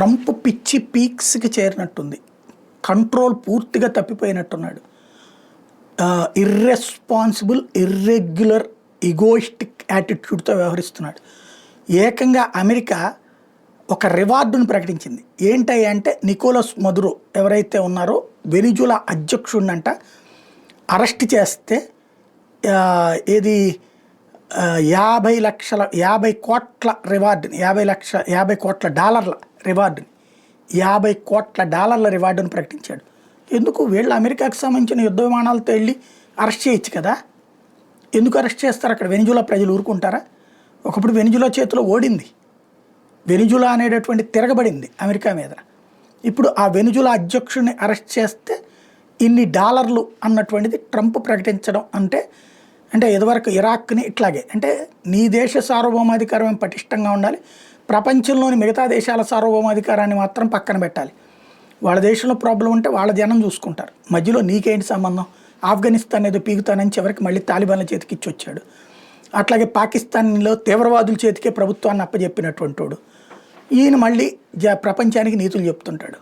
Trump పిచ్చి పీక్స్కి చేరినట్టుంది. Control పూర్తిగా తప్పిపోయినట్టున్నాడు. ఇర్రెస్పాన్సిబుల్, ఇర్రెగ్యులర్, ఈగోయిస్టిక్ యాటిట్యూడ్తో వ్యవహరిస్తున్నాడు. ఏకంగా అమెరికా ఒక రివార్డును ప్రకటించింది. ఏంటి అంటే నికోలస్ మదురో ఎవరైతే ఉన్నారో వెనిజులా అధ్యక్షుడినంట అరెస్ట్ చేస్తే ఏది 50 కోట్ల రివార్డుని, 50 కోట్ల డాలర్ల రివార్డుని, 50 కోట్ల డాలర్ల రివార్డును ప్రకటించాడు. ఎందుకు? వీళ్ళు అమెరికాకు సంబంధించిన యుద్ధ విమానాలతో వెళ్ళి అరెస్ట్ చేయొచ్చు కదా. ఎందుకు అరెస్ట్ చేస్తారు? అక్కడ వెనిజులా ప్రజలు ఊరుకుంటారా? ఒకప్పుడు వెనిజులా చేతిలో ఓడింది. వెనిజులా అనేటటువంటి తిరగబడింది అమెరికా మీద. ఇప్పుడు ఆ వెనిజులా అధ్యక్షుడిని అరెస్ట్ చేస్తే ఇన్ని డాలర్లు అన్నటువంటిది ట్రంప్ ప్రకటించడం అంటే ఇదివరకు ఇరాక్ని ఇట్లాగే అంటే నీ దేశ సార్వభౌమాధికారం పటిష్టంగా ఉండాలి, ప్రపంచంలోని మిగతా దేశాల సార్వభౌమాధికారాన్ని మాత్రం పక్కన పెట్టాలి. వాళ్ళ దేశంలో ప్రాబ్లం ఉంటే వాళ్ళ జనం చూసుకుంటారు, మధ్యలో నీకేంటి సంబంధం? ఆఫ్ఘనిస్తాన్ ఏదో పీకుతానని చివరికి మళ్ళీ తాలిబాన్ల చేతికి ఇచ్చి వచ్చాడు. అట్లాగే పాకిస్తాన్లో తీవ్రవాదుల చేతికే ప్రభుత్వాన్ని అప్పచెప్పినటువంటి వాడు ఈయన మళ్ళీ ప్రపంచానికి నీతులు చెప్తుంటాడు.